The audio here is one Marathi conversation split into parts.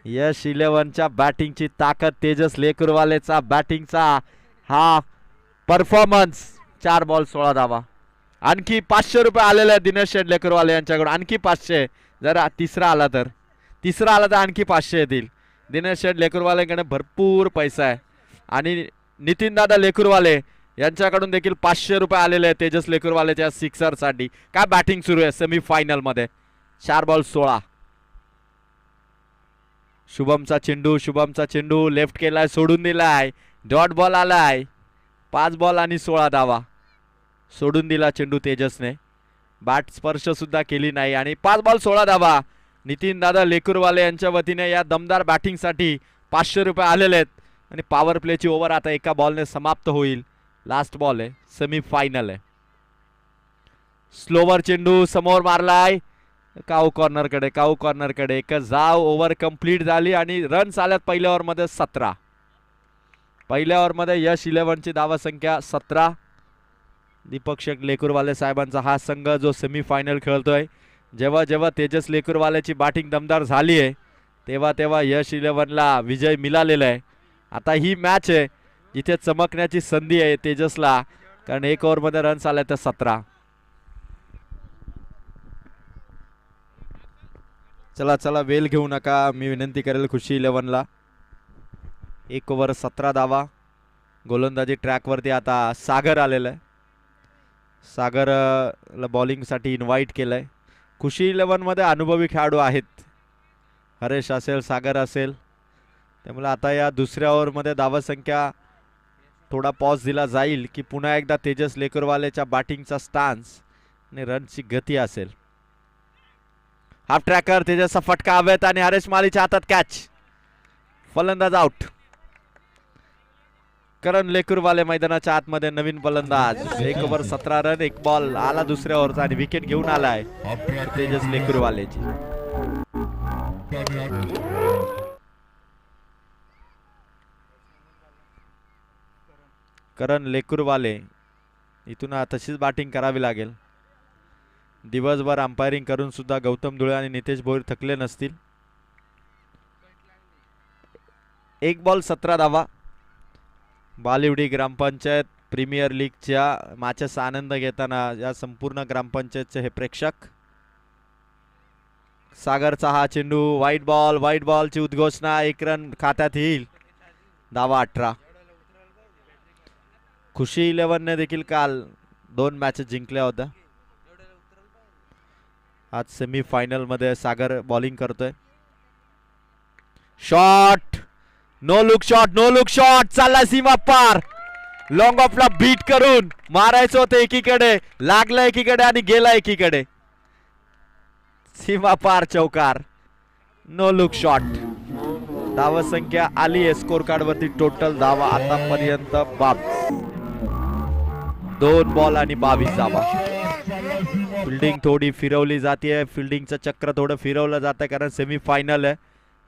यश 11च्या बॅटिंगची ताकद, तेजस लेकरवालेचा बॅटिंगचा हा परफॉर्मन्स. 4 बॉल 16 धावा. आणखी 500 रुपये आलेले आहेत दिनेश शेठ लेकरवाले यांच्याकडून. आणखी 500 जर तिसरा आला तर आणखी 500 येतील. दिनेश शेठ लेकरवालेकडे भरपूर पैसा आहे. आणि नितीन दादा लेकरवाले यांच्याकडून देखील 500 रुपये आलेले आहेत तेजस लेकरवालेच्या सिक्सर साठी. काय बॅटिंग सुरू आहे सेमी फायनल मध्ये. 4 बॉल 16. शुभमचा चेंडू लेफ्ट केलाय, सोडून दिलाय, डॉट बॉल आलाय. 5 बॉल आणि 16 धावा. सोडून दिला चेंडू तेजसने, बॅट स्पर्श सुद्धा केली नाही आणि 5 बॉल 16 धावा. नितीन दादा लेकरवाले यांच्या वतीने या दमदार बॅटिंग साठी 500 रुपये आलेले आहेत. आणि पॉवर प्लेची ओव्हर आता एका बॉलने समाप्त होईल. लास्ट बॉल आहे, सेमी फायनल आहे. स्लोवर चेंडू समोर मारलाय, काऊ कॉर्नरकडे. एक जाव ओव्हर कंप्लीट झाली आणि रन्स आल्यात पहिल्या ओव्हर मध्ये 17. पहिल्या ओव्हर मध्ये यश 11ची धावा संख्या 17. दीपक शेख लेकरवाले साहेबांचा हा संघ जो सेमी फायनल खेळतोय. जेव्हा जेव्हा तेजस लेकरवाल्याची बॅटिंग दमदार झाली आहे तेव्हा यश 11ला विजय मिळालेला आहे. आता ही मॅच आहे जिथे चमकण्याची संधी आहे तेजसला, कारण एक ओव्हर मध्ये रन्स आले तर 17. चला वेल घेऊ नका, मी विनंती करेल खुशी 11ला. 1 ओव्हर 17 धावा. गोलंदाजी ट्रॅक वरती आता सागर आलेला आहे. सागरला बॉलिंग साठी इन्व्हाइट केलंय. खुशी 11 मध्ये अनुभवी खेळाडू आहेत, हरेश असेल, सागर असेल. त्यामुळे आता या दुसऱ्या ओव्हर मध्ये धावा संख्या थोडा पॉज दिला जाईल की पुन्हा एकदा तेजस लेकरवालेच्या बॅटिंगचा स्टान्स आणि रनची गती असेल. हाफ ट्रॅकर, तेजसचा फटका हवेत आणि हरेश मालीच्या हातात कॅच. फलंदाज आउट. करण लेकरवाले मैदानाच्या आतमध्ये नवीन फलंदाज. 1 ओव्हर 17 रन, 1 बॉल आला दुसऱ्या ओव्हरचा आणि विकेट घेऊन आलाय तेजस लेकरवालेची. करण लेकरवाले इथून तशीच बॅटिंग करावी लागेल. दिवसभर अंपायरिंग करून सुद्धा गौतम धुळे आणि नितेश भोईर थकले नसतील. 1 बॉल 17 धावा. बालिवडी ग्रामपंचायत प्रीमियर लीगच्या मॅचचा आनंद घेताना या संपूर्ण ग्रामपंचायतचे हे प्रेक्षक. सागरचा हा चेंडू, व्हाईट बॉलची उद्घोषणा. 1 रन खात्यात येईल. धावा 18. खुशी 11ने देखील काल 2 मॅचेस जिंकल्या होत्या. आज सेमी फायनल मध्ये सागर बॉलिंग करतोय. शॉट, नो लुक शॉट चालला सीमा पार. लॉंग ऑफला बीट करून मारायचं होतं एकीकडे, लागला एकीकडे आणि गेला एकीकडे. सीमा पार चौकार, नो लुक शॉट. धावा संख्या आली आहे स्कोर कार्ड वरती. टोटल धावा आतापर्यंत 2 बॉल आणि 22 धावा. फिल्डिंग थोडी फिरवली जाते, फिल्डिंगचं चक्र थोडं फिरवलं जातं कारण सेमी फायनल आहे.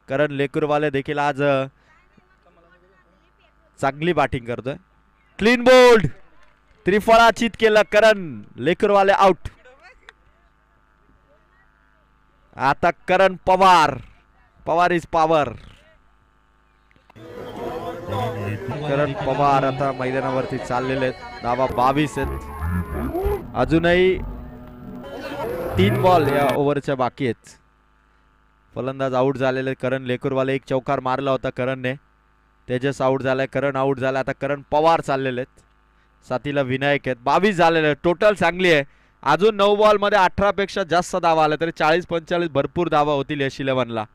कारण लेकरवाले देखील आज चांगली बॅटिंग करतोय. क्लीन बोल्ड, त्रिफळाचीत केलं करण लेकरवाले आउट. आता करण पवार इज पॉवर. करण पवार आता मैदानावरती चाललेले आहेत. धावा 22 आहेत. अजूनही 3 बॉल या ओव्हरच्या बाकी आहेत. फलंदाज आउट झालेले करण लेकरवाले. 1 चौकार मारला होता करणने. तेजस आउट झालाय, करण आउट झाला. आता करण पवार चाललेले आहेत. साथीला विनायक आहेत. 22 झालेले आहेत. टोटल चांगली आहे. अजून 9 बॉल मध्ये 18 पेक्षा जास्त धावा आल्या तरी 40-45 भरपूर धावा होतील यश 11ला.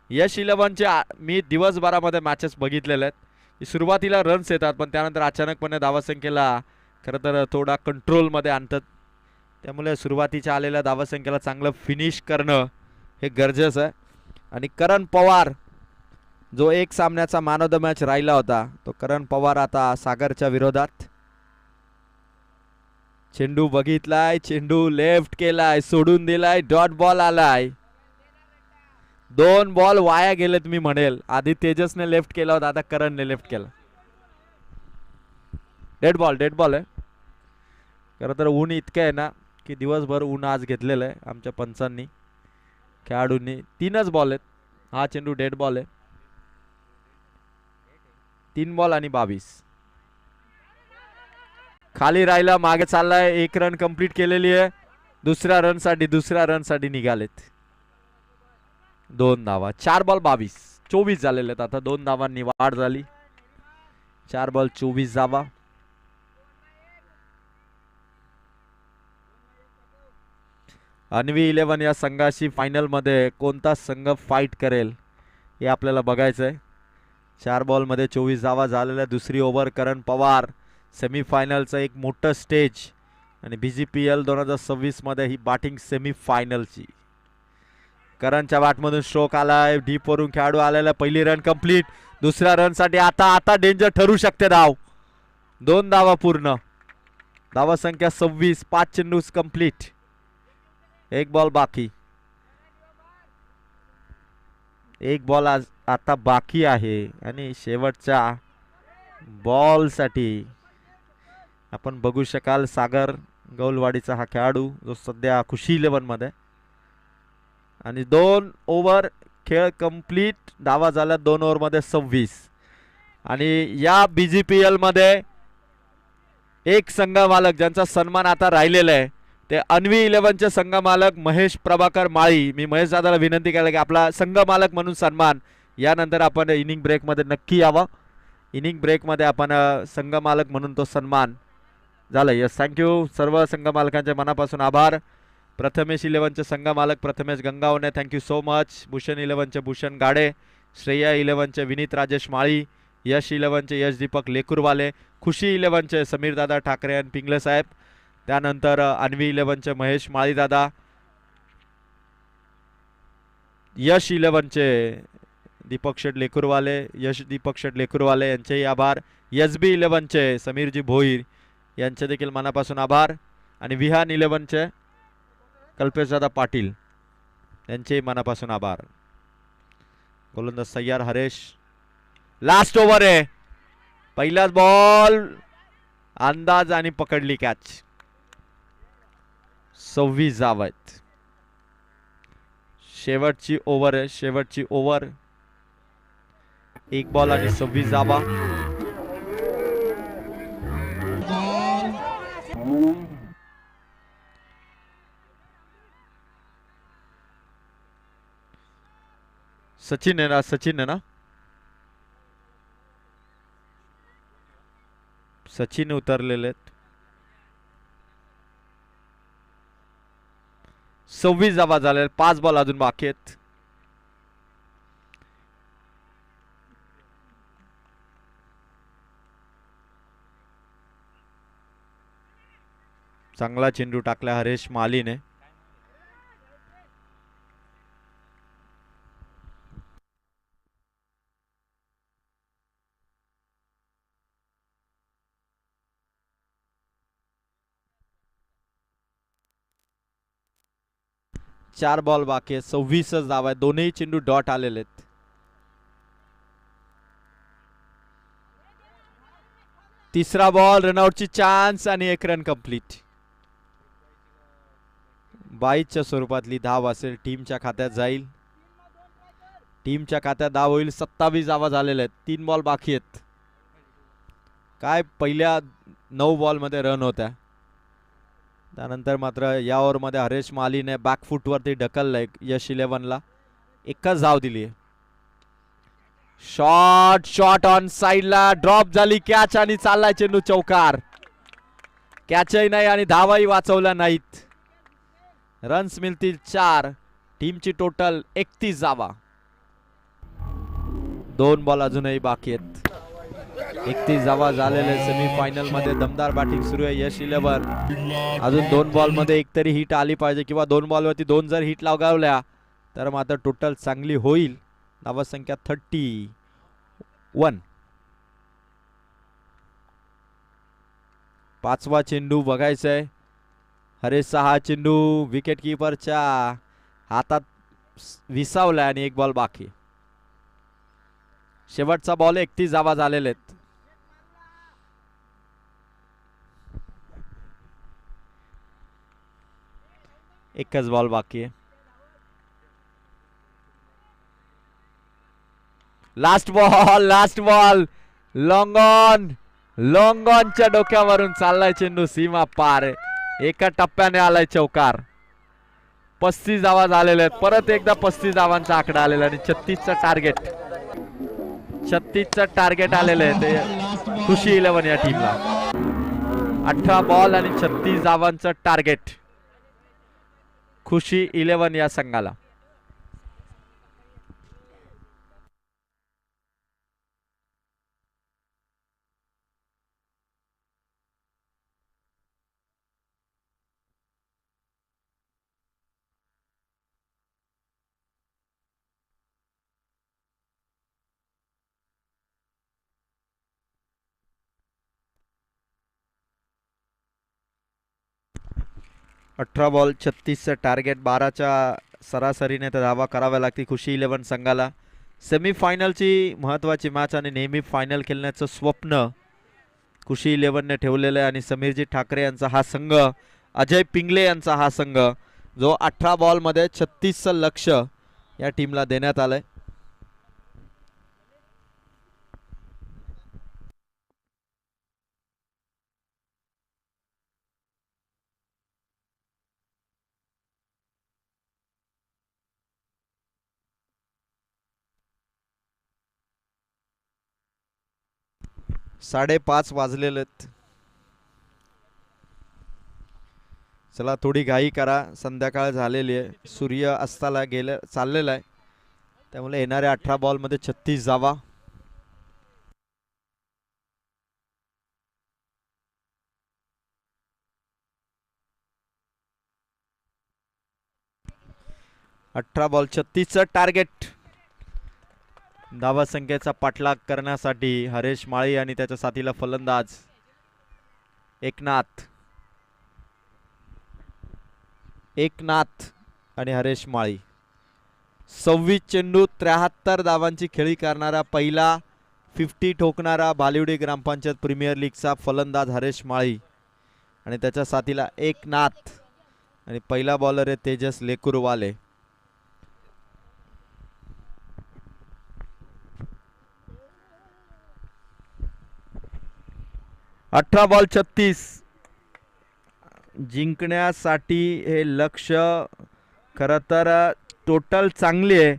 यश 11चे मी दिवसभरामध्ये मॅचेस बघितलेले आहेत. सुरुवातीला रन्स येतात पण त्यानंतर अचानकपणे धावासंख्येला खरं तर थोडा कंट्रोलमध्ये आणतात. त्यामुळे सुरुवातीच्या आलेल्या धावासंख्येला चांगलं फिनिश करणं हे गरजेचं आहे. आणि करण पवार जो 1 सामन्याचा मॅन ऑफ द मॅच राहिला होता तो करण पवार आता सागरच्या विरोधात. चेंडू बघितलाय, चेंडू लेफ्ट केलाय, सोडून दिलाय, डॉट बॉल आलाय. 2 बॉल वाया गेलेत मी म्हणेल. आधी तेजसने लेफ्ट केला होता, आता करणने लेफ्ट केला. डेड बॉल आहे. खरं तर ऊन इतकं आहे ना की दिवसभर ऊन आज घेतलेलं आहे आमच्या पंचांनी. खेळाडूंनी 3च बॉल आहेत. हा चेंडू डेड बॉल आहे. 3 बॉल आणि 22. खाली राहिला, मागे चाललाय. 1 रन कंप्लीट केलेली आहे. दुसऱ्या रन साठी निघालेत. 2 धावा. 4 बॉल 22. 24 झालेले आहेत आता. 2 धावांनी वाढ झाली. 4 बॉल 24 धावा. अन्वी 11 या संघाशी फायनल मध्ये कोणता संघ फाईट करेल हे आपल्याला बघायचं आहे. 4 बॉल मध्ये 24 धावा झालेल्या. दुसरी ओव्हर करण पवार. सेमीफायनलचं एक मोठं स्टेज आणि BGPL 2026 मध्ये ही बॅटिंग सेमीफायनलची. करणच्या बॅटमधून स्ट्रोक आलाय. डीप वरून खेळाडू आलेला. पहिली रन कंप्लीट. दुसऱ्या रन साठी आता डेंजर ठरू शकते धाव. 2 धावा पूर्ण. धावा संख्या 26. 5 चेंडू कंप्लीट. 1 बॉल बाकी. 1 बॉल आता बाकी आहे आणि शेवटच्या बॉल साठी आपण बघू शकाल सागर गौलवाडीचा हा खेळाडू जो सध्या खुशी 11 मध्ये. आणि 2 ओव्हर खेळ कंप्लीट. धावा झाल्या 2 ओव्हर मध्ये 26. आणि या BGPL मध्ये एक संघ मालक ज्यांचा सन्मान आता राहिलेला आहे ते अन्वी 11चे संघ मालक महेश प्रभाकर माळी. मी महेश दादाला विनंती केली की आपला संघ मालक म्हणून सन्मान यानंतर आपण इनिंग ब्रेक मध्ये नक्की यावा. इनिंग ब्रेक मध्ये आपण संघ मालक म्हणून तो सन्मान झाला. Yes, thank you. सर्व संघ मालकांचे मनापासून आभार. प्रथमेश 11चे संघ मालक Prathamesh Gangawane, thank you so much. Bhushan 11चे भूषण गाडे, श्रेया 11चे विनीत राजेश माळी, यश 11चे यश दीपक लेकुरवाले, खुशी 11चे समीर दादा ठाकरे आणि पिंगले साहेब. त्यानंतर अन्वी 11चे महेश माळी दादा, यश 11चे दीपक शेट लेकुरवाले, यश दीपक शेट लेकुरवाले यांचेही आभार. SB 11चे समीरजी भोईर यांचे देखील मनापासून आभार. आणि विहान 11चे कल्पेशदादा पाटील यांचे मनापासून आभार. गोलंदाज सय्यार हरेश. लास्ट ओव्हर आहे. पहिलाच बॉल अंदाज आणि पकडली कॅच. 26 धावा आहेत. शेवटची ओव्हर आहे. शेवटची ओव्हर. 1 बॉल आणि 26 धावा. सचिन आहे ना? सचिन आहे ना? सचिन उतरलेले आहेत. 26 धावा झाले. 5 बॉल अजून बाकी आहेत. चांगला चेंडू टाकला हरेश मालीने. चार बॉल बाकी आहे. 26च धावा आहे. दोन्ही चेंडू डॉट आलेले आहेत. तिसरा बॉल, रनआउटची चान्स आणि 1 रन कंप्लीट. 22च्या स्वरूपातली धाव असेल. टीमच्या खात्यात जाईल. टीमच्या खात्यात धाव होईल. 27 धावा झालेल्या आहेत. 3 बॉल बाकी आहेत. काय पहिल्या 9 बॉल मध्ये रन होत्या. त्यानंतर मात्र या ओव्हर मध्ये हरेश मालीने बॅकफुट वरती ढकललंय यश 11ला. एकच धाव दिली आहे. शॉट ऑन साइडला ड्रॉप झाली कॅच आणि चाललाय चेंडू चौकार. कॅचही नाही आणि धावाही वाचवल्या नाहीत. रन्स मिळतील 4. टीमची टोटल 31 धावा. 2 बॉल अजूनही बाकी आहेत. 31 धावा झालेले. सेमीफायनल मध्ये दमदार बॅटिंग सुरू आहे यश 11. अजून 2 बॉल मध्ये एक तरी हिट आली पाहिजे किंवा 2 बॉल वरती 2 जर हिट लावल्या तर मात्र टोटल चांगली होईल. धावा संख्या 31. 5वा चेंडू बघायचा आहे. हरेशचा हा चेंडू विकेट किपरच्या हातात विसावला आणि 1 बॉल बाकी. शेवटचा बॉल. 31 धावा झालेले आहेत. एकच बॉल बाकी आहे. लास्ट बॉल लॉंग ऑनच्या डोक्यावरून चाललाय चेंडू सीमा पार. एका टप्प्याने आलाय चौकार. 35 धावा झालेल्या आहेत. परत एकदा 35 धावांचा आकडा आलेला आणि 36चं टार्गेट आलेलं आहे ते खुशी 11 या टीमला. 18 बॉल आणि 36 धावांचं टार्गेट खुशी 11 या संघाला. अठरा बॉल 36चं टार्गेट. 12च्या सरासरीने तर धावा कराव्या लागते खुशी 11 संघाला. सेमीफायनलची महत्त्वाची मॅच आणि नेहमी फायनल खेळण्याचं स्वप्न खुशी 11ने ठेवलेलं आहे. आणि समीरजी ठाकरे यांचा हा संघ, अजय पिंगले यांचा हा संघ, जो 18 बॉलमध्ये 36चं लक्ष या टीमला देण्यात आलंय. साडेपाच वाजलेले आहेत. चला थोडी घाई करा, संध्याकाळ झालेली आहे, सूर्य अस्ताला चाललेला आहे. त्यामुळे येणाऱ्या 18 बॉलमध्ये 36 धावा. अठरा बॉल 36चं टार्गेट. धावा संख्येचा पाठलाग करण्यासाठी हरेश माळी आणि त्याच्या साथीला फलंदाज एकनाथ आणि हरेश माळी. 26 चेंडू 73 धावांची खेळी करणारा पहिला 50 ठोकणारा बालिवडी ग्रामपंचायत प्रीमियर लीगचा फलंदाज हरेश माळी आणि त्याच्या साथीला एकनाथ. आणि पहिला बॉलर आहे तेजस लेकुरवाले. अठरा बॉल 36. जिंकण्यासाठी हे लक्ष खरं तर टोटल चांगली आहे,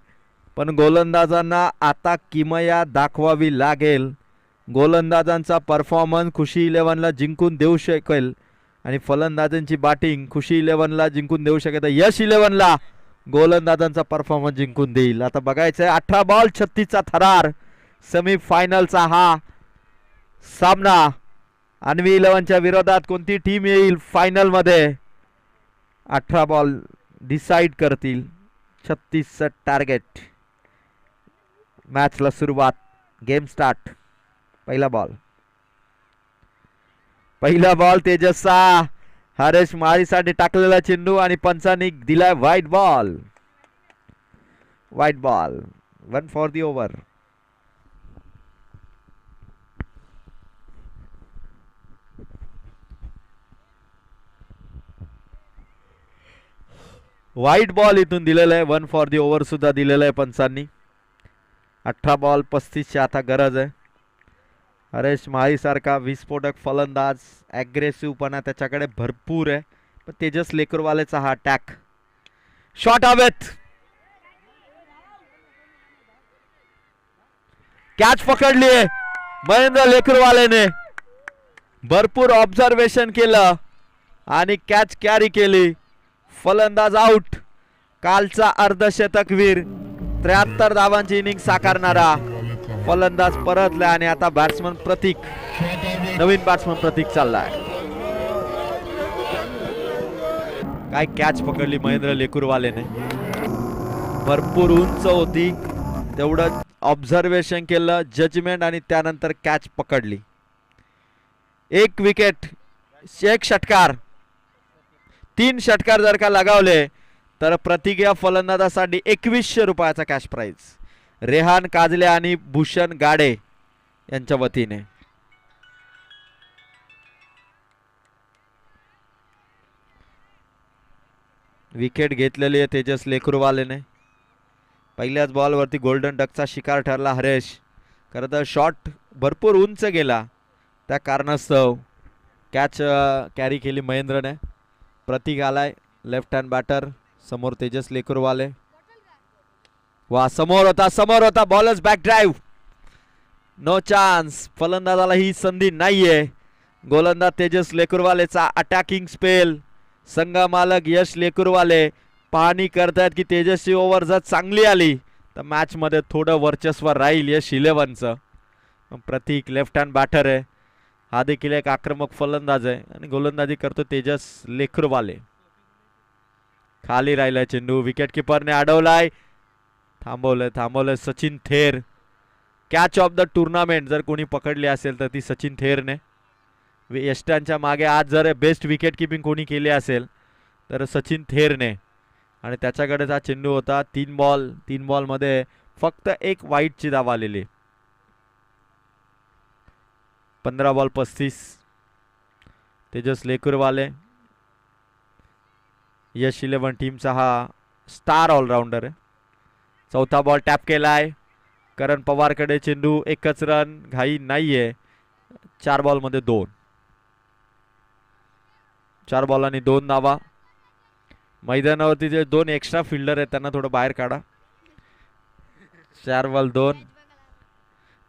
पण गोलंदाजांना आता किमया दाखवावी लागेल. गोलंदाजांचा परफॉर्मन्स खुशी 11ला जिंकून देऊ शकेल आणि फलंदाजांची बॅटिंग खुशी 11ला जिंकून देऊ शकेल. यश 11ला गोलंदाजांचा परफॉर्मन्स जिंकून देईल. आता बघायचं आहे 18 बॉल 36चा थरार. सेमीफायनलचा हा सामना. अन्वी 11च्या विरोधात कोणती टीम येईल फायनल मध्ये, 18 बॉल डिसाइड करतील. 36चं टार्गेट. मॅचला सुरुवात, गेम स्टार्ट. पहिला बॉल तेजसचा हरेश माळीसाठी टाकलेला चेंडू आणि पंचांनी दिलाय white ball. 1 for the over. White ball इथून दिलेला आहे. 1 फॉर दी ओव्हर सुद्धा दिलेला आहे पंचांनी. 18 बॉल 35ची आता गरज आहे. हरेश माळी सारखा विस्फोटक फलंदाज, ॲग्रेसिव्हपणा त्याच्याकडे भरपूर आहे, पण तेजस लेकरवालेचा हा अटॅक. शॉट हवेत, कॅच पकडली आहे महेंद्र लेकरवालेने. भरपूर ऑब्झर्वेशन केलं आणि कॅच कॅरी केली. फलंदाज आउट. कालचा अर्धशतकवीर 73 धावांची इनिंग साकारणारा फलंदाज परतला आणि आता नवीन बॅट्समन प्रतीक चाललाय. काय कॅच पकडली महेंद्र लेकुरवालेने. भरपूर उंच होती, तेवढं ऑब्झर्वेशन केलं, जजमेंट आणि त्यानंतर कॅच पकडली. 1 विकेट, 1 षटकार. 3 षटकार जर का लगावले तर प्रतीक या फलंदाजासाठी 2100 रुपयाचा कॅश प्राइज रेहान काजले आणि भूषण गाडे यांच्या वतीने. विकेट घेतलेली आहे तेजस लेकुरवालेने. पहिल्याच बॉलवरती गोल्डन डकचा शिकार ठरला हरेश. खरं तर शॉट भरपूर उंच गेला, त्या कारणास्तव कॅच कॅरी केली महेंद्रने. प्रतीक आलाय लेफ्ट हँड बॅटर. समोर तेजस लेकुरवाले. वा, समोर होता bowlers back drive. No chance. फलंदाजाला ही संधी नाहीये. गोलंदाज तेजस लेकुरवालेचा अटॅकिंग स्पेल. संघ मालक यश लेकुरवाले पाहणी करतायत की तेजसची ओव्हर जर चांगली आली तर मॅच मध्ये थोडं वर्चस्व राहील यश 11चं. प्रतीक लेफ्ट हँड बॅटर आहे. हा देखील एक आक्रमक फलंदाज आहे आणि गोलंदाजी करतो तेजस लेकुरवाले. खाली राहिलाय चेंडू. विकेट किपरने अडवलाय. थांबवलंय सचिन थेर. कॅच ऑफ द टुर्नामेंट जर कोणी पकडली असेल तर ती सचिन थेरने. यष्टांच्या मागे आज जर बेस्ट विकेट किपिंग कोणी केली असेल तर सचिन थेरने. आणि त्याच्याकडेच हा चेंडू होता. 3 बॉल मध्ये फक्त एक वाईटची धाव आलेली. 15 बॉल 35. तेजस लेकुरवाले यश 11 टीमचा हा स्टार ऑलराऊंडर आहे. चौथा बॉल टॅप केलाय. करण पवारकडे चेंडू. एकच रन, घाई नाहीये. 4 बॉल मध्ये 2. 4 बॉलांनी 2 धावा. मैदानावरती जे 2 एक्स्ट्रा फिल्डर आहेत त्यांना थोडं बाहेर काढा. 4 बॉल 2.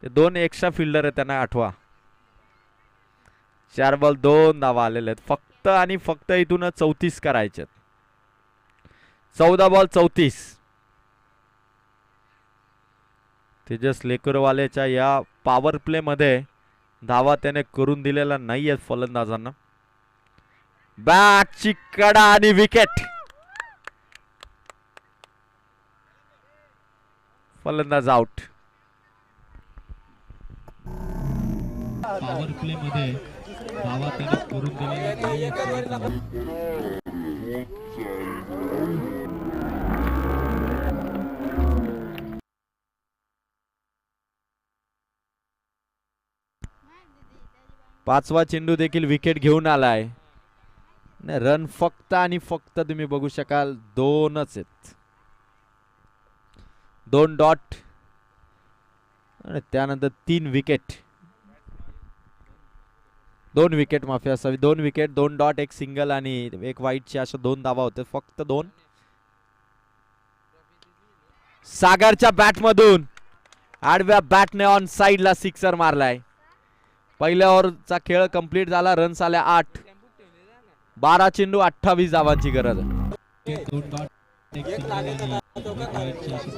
ते 2 एक्स्ट्रा फिल्डर आहेत त्यांना आठवा. 4 बॉल 2 धावा आलेले आहेत. फक्त आणि फक्त इथून 34 करायचे. 14 बॉल 34. तेजस लेकुरवालेच्या या पॉवर प्ले मध्ये धावा त्याने करून दिलेला नाहीये फलंदाजांना. बॅटची कडा आणि विकेट. फलंदाज आउट. पॉवर प्ले मध्ये धावा त्याने करून दिलेला नाहीये फलंदाज. 5वा चेंडू देखील विकेट घेऊन आलाय. रन फक्त आणि फक्त तुम्ही बघू शकाल 2च आहेत. 2 डॉट आणि त्यानंतर 3 विकेट. 2 विकेट माफी असावी. 2 विकेट, 2 डॉट, 1 सिंगल आणि 1 वाईटची अशा 2 धावा होते. फक्त 2. सागरच्या बॅट मधून आडव्या बॅटने ऑन साइडला सिक्सर मारलाय. पहिल्या ओव्हरचा खेळ कंप्लीट झाला. रन्स आल्या 8. 12 चेंडू 28 धावांची गरज आहे.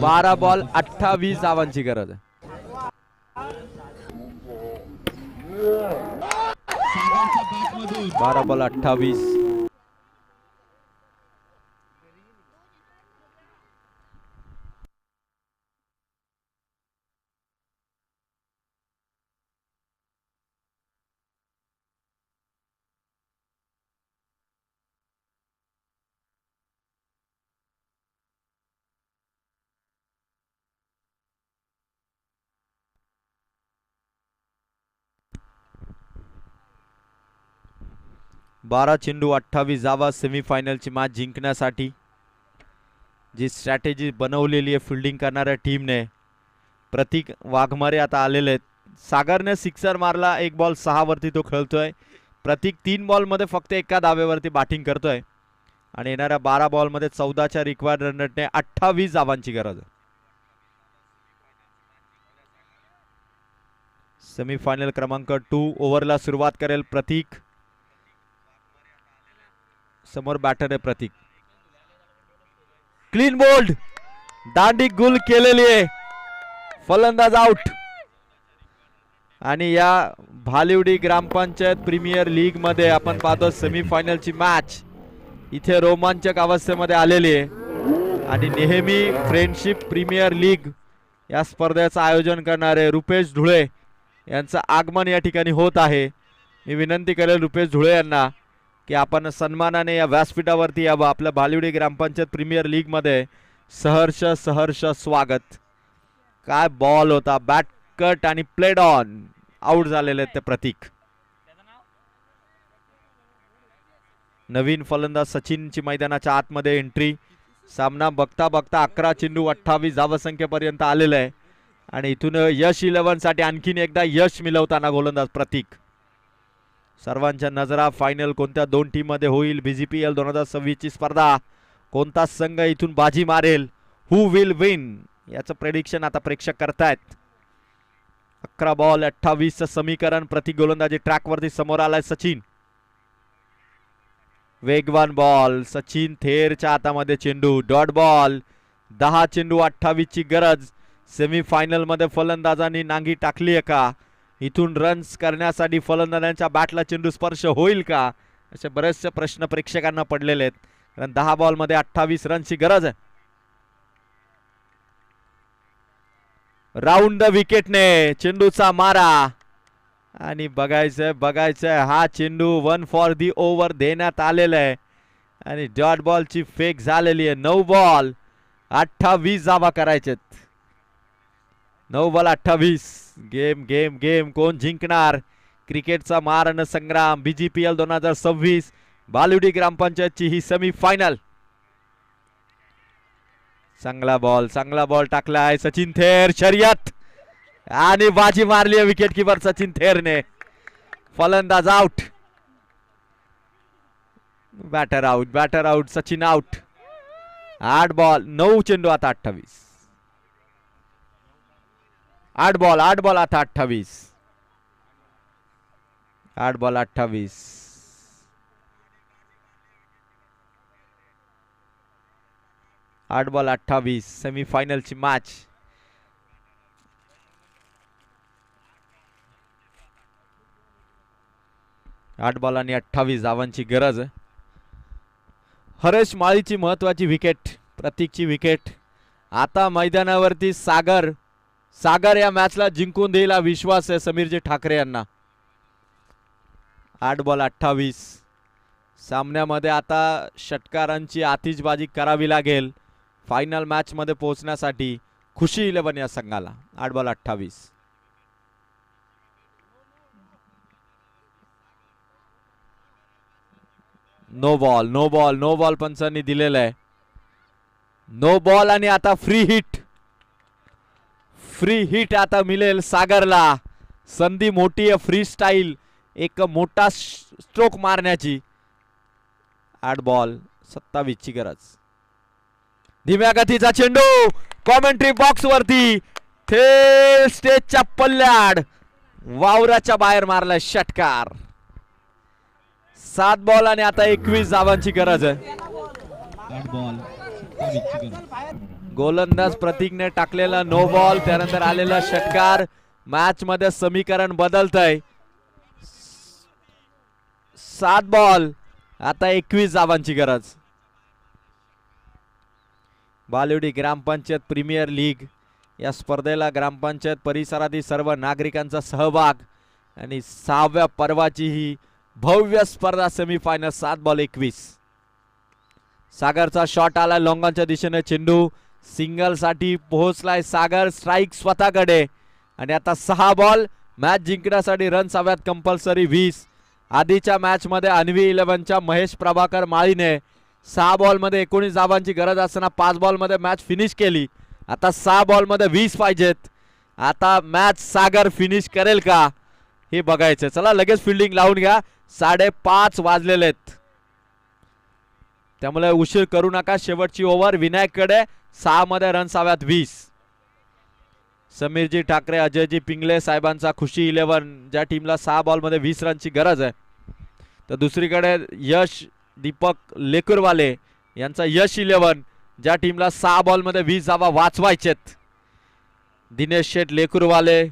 12 बॉल 28 धावांची गरज आहे. सागरच्या बॅट मधून 12 बॉल 28. बारा चेंडू 28 धावा. सेमीफायनलची मॅच जिंकण्यासाठी जी स्ट्रॅटेजी बनवलेली आहे फिल्डिंग करणाऱ्या टीमने. प्रतीक वाघमारे आता आलेले आहेत. सागरने सिक्सर मारला. 1 बॉल 6 वरती तो खेळतोय. प्रतीक 3 बॉल मध्ये फक्त एका धावेवरती बॅटिंग करतोय आणि येणाऱ्या 12 बॉल मध्ये 14च्या रिक्वायर्ड रन रेटने 28 धावांची गरज आहे. सेमीफायनल क्रमांक 2 ओव्हरला सुरुवात करेल प्रतीक. समोर बॅटर आहे प्रतीक. Clean bowled. दांडी गुल केलेली आहे. फलंदाज आउट. आणि या भालिवडी ग्रामपंचायत प्रीमियर लीग मध्ये आपण पाहतो सेमीफायनलची मॅच इथे रोमांचक अवस्थेमध्ये आलेली आहे. आणि नेहमी फ्रेंडशिप प्रीमियर लीग या स्पर्धेचं आयोजन करणारे रुपेश धुळे यांचं आगमन या ठिकाणी होत आहे. मी विनंती करेल रुपेश धुळे यांना की आपण सन्मानाने या व्यासपीठावरती यावं. आपल्या भालिवडी ग्रामपंचायत प्रीमियर लीग मध्ये सहर्ष सहर्ष स्वागत. काय बॉल होता. बॅट कट आणि प्लेड ऑन. आउट झालेले ते प्रतीक. नवीन फलंदाज सचिनची मैदानाच्या आतमध्ये एंट्री. सामना बघता बघता 11 चेंडू 28 धावसंख्येपर्यंत आलेला आहे आणि इथून यश 11 साठी आणखीन एकदा यश मिळवताना गोलंदाज प्रतीक. सर्वांच्या नजरा फायनल कोणत्या दोन टीम मध्ये होईल. BGPL 2026 ची स्पर्धा कोणता संघ इथून बाजी मारेल, हु विल विन याचं प्रेडिक्शन आता प्रेक्षक करतायत. 11 बॉल 28 समीकरण. प्रति गोलंदाजी ट्रॅक वरती समोर आलाय सचिन. वेगवान बॉल. सचिन थेरच्या हातामध्ये चेंडू. Dot ball. 10 चेंडू 28 ची गरज. सेमीफायनल मध्ये फलंदाजांनी नांगी टाकली आहे का, इथून रन्स करण्यासाठी फलंदाजांच्या बॅटला चेंडू स्पर्श होईल का, असे बरेचसे प्रश्न प्रेक्षकांना पडलेले आहेत. कारण 10 बॉल मध्ये 28 रनची गरज आहे. राऊंड द विकेटने चेंडूचा मारा आणि बघायचंय हा चेंडू 1 फॉर दी ओव्हर देण्यात आलेला आहे आणि डॉट बॉलची फेक झालेली आहे. 9 बॉल 28 धावा करायचेत. 9 बॉल 28. Game game game. कोण जिंकणार क्रिकेटचा मारण संग्राम. BGPL 2026 बालुडी ग्रामपंचायतची ही सेमी फायनल. चांगला बॉल टाकलाय सचिन थेर. शर्यत आणि बाजी मारली आहे विकेट किपर सचिन थेरने. फलंदाज out. Batter out. Sachin out. 8 ball 9 चेंडू आता 28. 8 बॉल आता 28. 8 बॉल 28. 8 बॉल 28 सेमीफायनलची मॅच. आठ बॉल आणि 28 धावांची गरज. हरेश माळीची महत्वाची विकेट. प्रतीकची विकेट. आता मैदानावरती सागर या मॅचला जिंकून देईल हा विश्वास आहे समीरजी ठाकरे यांना. 8 बॉल 28. सामन्यामध्ये आता षटकारांची आतिषबाजी करावी लागेल फायनल मॅच मध्ये पोहोचण्यासाठी खुशी 11 या संघाला. 8 बॉल 28. नो बॉल पंचांनी दिलेला आहे. नो बॉल आणि आता फ्री हिट आता मिळेल सागरला. संधी मोठी आहे फ्री स्टाईल एक मोठा स्ट्रोक मारण्याची. 8 बॉल 27 ची गरज. धीम्या गतीचा चेंडू कॉमेंट्री बॉक्स वरती थेट स्टेजच्या पल्ल्याड वावराच्या बाहेर मारलाय षटकार. 7 बॉल आणि आता 21 धावांची गरज आहे. 8 बॉल 27 ची गरज. गोलंदाज प्रतीकने टाकलेला नो बॉल त्यानंतर आलेला षटकार. मॅच मध्ये समीकरण बदलतंय. 7 बॉल आता 21 धावांची गरज. बालुडी ग्रामपंचायत प्रीमियर लीग या स्पर्धेला ग्रामपंचायत परिसरातील सर्व नागरिकांचा सहभाग आणि 6व्या पर्वाची ही भव्य स्पर्धा सेमीफायनल. 7 बॉल 21. सागरचा शॉट आला लॉंगॉनच्या दिशेने. चेंडू सिंगल साठी पोहोचलाय सागर. स्ट्राईक स्वतःकडे आणि आता 6 बॉल. मॅच जिंकण्यासाठी रन्स हव्यात कंपल्सरी 20. आधीच्या मॅच मध्ये अन्वी 11च्या महेश प्रभाकर माळीने 6 बॉल मध्ये 19 धावांची गरज असताना 5 बॉल मध्ये मॅच फिनिश केली. आता 6 बॉल मध्ये 20 पाहिजेत. आता मॅच सागर फिनिश करेल का हे बघायचं. चला लगेच फिल्डिंग लावून घ्या. 5:30 वाजलेले आहेत त्यामुळे उशीर करू नका. शेवटची ओव्हर विनायककडे. 6 मध्ये रन्स हव्यात 20. समीरजी ठाकरे अजयजी पिंगले साहेबांचा खुशी 11 ज्या टीमला 6 बॉल मध्ये 20 रनची गरज आहे. तर दुसरीकडे यश दीपक लेकुरवाले यांचा यश 11 ज्या टीमला 6 बॉल मध्ये 20 धावा वाचवायचेत. दिनेश शेठ लेकुरवाले,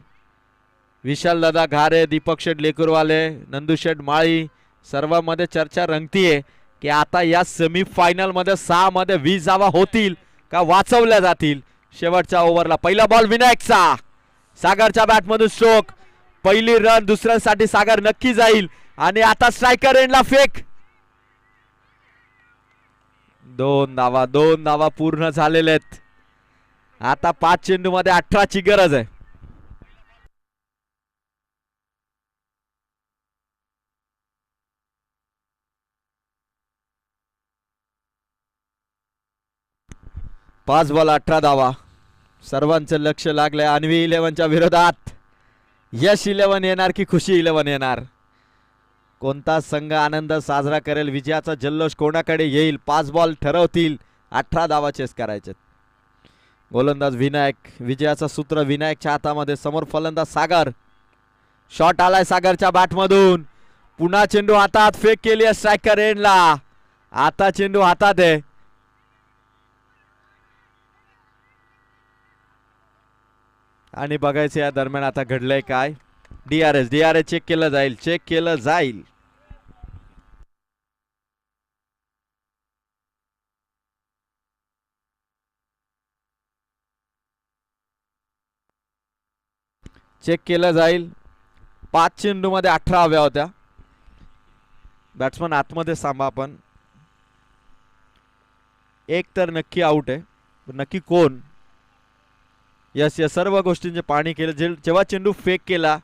विशाल दादा घारे, दीपक शेठ लेकुरवाले, नंदू शेठ माळी सर्वांमध्ये चर्चा रंगतीये की आता या सेमी फायनल मध्ये 6 मध्ये 20 धावा होतील का वाचवल्या जातील. शेवटच्या ओव्हरला पहिला बॉल विनायकचा. सागरच्या बॅटमधून स्ट्रोक. पहिली रन दुसऱ्यांसाठी सागर नक्की जाईल आणि आता स्ट्रायकर एंडला फेक. 2 धावा पूर्ण झालेल्या आहेत. आता 5 चेंडू मध्ये 18 ची गरज आहे. 5 बॉल 18 धावा. सर्वांचं लक्ष लागलंय अन्वी 11च्या विरोधात. यश 11 येणार की खुशी 11 येणार? कोणता संघ आनंद साजरा करेल? विजयाचा जल्लोष कोणाकडे येईल? 5 बॉल ठरवतील. 18 धावा चेस करायचे. गोलंदाज विनायक. विजयाचं सूत्र विनायकच्या हातामध्ये. समोर फलंदाज सागर. शॉट आलाय सागरच्या बॅटमधून. पुन्हा चेंडू हातात. फेक केली आहे स्ट्रायकर एंडला. आता चेंडू हातात आहे. आणि बघायचं या दरम्यान आता घडलंय काय. DRS चेक केलं जाईल. चेक केलं जाईल. चेक केलं जाईल. 5 चेंडू मध्ये 18 हव्या होत्या. बॅट्समन आतमध्ये सांभा आपण. एक तर नक्की आउट आहे. नक्की कोण? यस या सर्व गोष्टींचे पाणी केलं. जेव्हा चेंडू फेक केला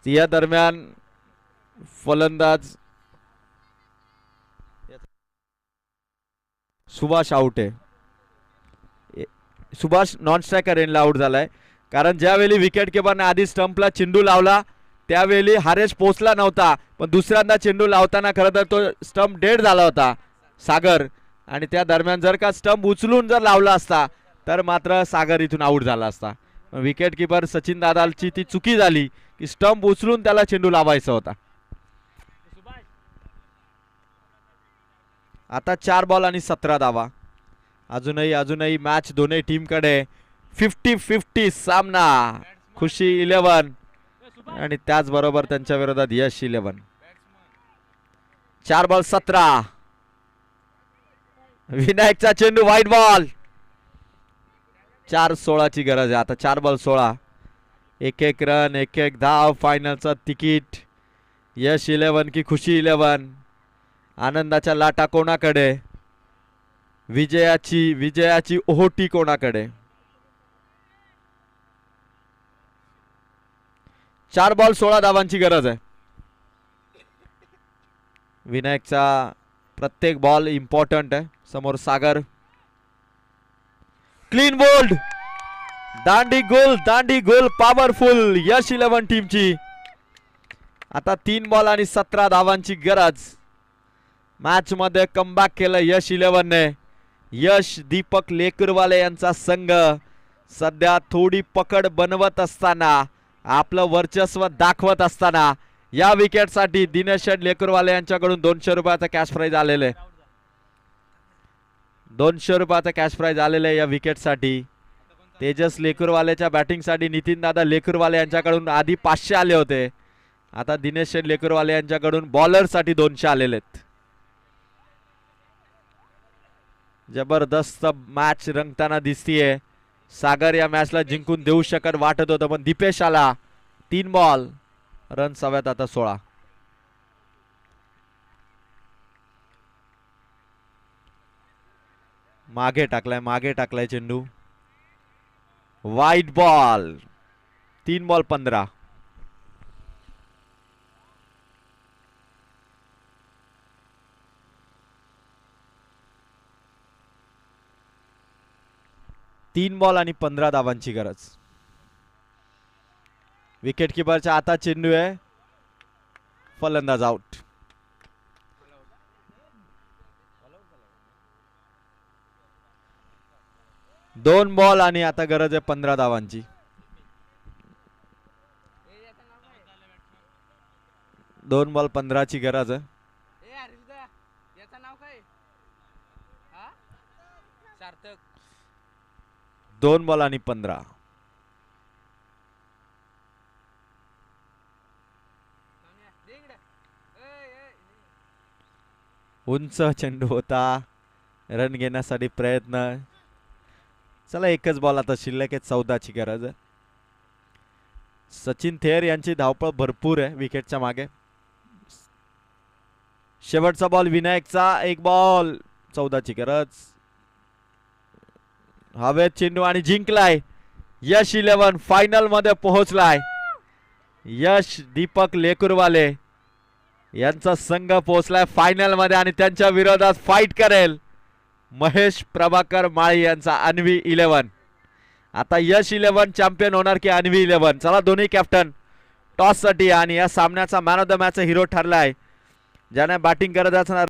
या दरम्यान फलंदाज सुभाष आउट आहे. सुभाष नॉन स्ट्रायकर एंडला आउट झालाय. कारण ज्यावेळी विकेट किपरने आधी स्टंपला चेंडू लावला त्यावेळी हारेश पोचला नव्हता. पण दुसऱ्यांदा चेंडू लावताना खरं तर तो स्टंप डेड झाला होता सागर. आणि त्या दरम्यान जर का स्टंप उचलून जर लावला असता तर मात्र सागर इथून आउट झाला असता. विकेट किपर सचिन दादाची ती चुकी झाली की स्टंप उचलून त्याला चेंडू लावायचा होता. आता 4 बॉल आणि 17 धावा. अजूनही मॅच दोन्ही टीम कडे 50-50 सामना. खुशी 11 आणि त्याचबरोबर त्यांच्या विरोधात यश 11. 4 बॉल 17. विनायकचा चेंडू व्हाईट बॉल. 4-16 ची गरज आहे आता. 4 बॉल 16. 1-1 रन 1-1 धाव. फायनलचं तिकीट. यश 11 की खुशी 11? आनंदाच्या लाटा कोणाकडे? विजयाची ओहोटी कोणाकडे? 4 बॉल 16 धावांची गरज आहे. विनायकचा प्रत्येक बॉल इम्पॉर्टंट आहे. समोर सागर. Clean bowled. दांडी गोल पॉवरफुल यश 11 टीमची. आता 3 बॉल आणि 17 धावांची गरज. मॅच मध्ये कमबॅक केलं यश 11 ने. यश दीपक लेकरवाले यांचा संघ सध्या थोडी पकड बनवत असताना, आपलं वर्चस्व दाखवत असताना या विकेटसाठी दिनेश लेकरवाले यांच्याकडून 200 रुपयाचा कॅश प्राइज आलेले आहे. 200 रुपयाचा कॅश प्राइज आलेला आहे या विकेटसाठी. तेजस लेकरवालेच्या बॅटिंगसाठी नितीन दादा लेकरवाले यांच्याकडून आधी 500 आले होते. आता दिनेश लेकरवाले यांच्याकडून बॉलरसाठी 200 आलेले आहेत. जबरदस्त मॅच रंगताना दिसतीये. सागर या मॅचला जिंकून देऊ शकत वाटत होतं, पण दीपेश आला. 3 बॉल रन्स हव्यात आता 16. मागे टाकलाय चेंडू. वाईट बॉल. 3 बॉल 15. तीन बॉल आणि 15 धावांची गरज. विकेट किपरच्या आता चेंडू आहे. फलंदाज आउट. 2 बॉल आणि आता गरज आहे 15 धावांची. 2 बॉल 15 ची गरज आहे. 2 बॉल आणि 15. उंच चेंडू होता. रन घेण्यासाठी प्रयत्न. चला एकच बॉल आता शिल्लक आहे. 14 ची गरज आहे. सचिन थेर यांची धावपळ भरपूर आहे विकेटच्या मागे. शेवटचा बॉल विनायकचा. 1 बॉल. 14 ची गरज. हवेत चेंडू आणि जिंकलाय. यश 11 फायनल मध्ये पोहोचलाय. यश दीपक लेकुरवाले यांचा संघ पोहोचलाय फायनल मध्ये आणि त्यांच्या विरोधात फाईट करेल महेश प्रभाकर माळी यांचा अन्वी 11. आता यश 11 चॅम्पियन होणार की अन्वी 11. चला दोन्ही कॅप्टन टॉस साठी आणि या सामन्याचा man of the match hero ठरलाय ज्याने बॅटिंग करत असणार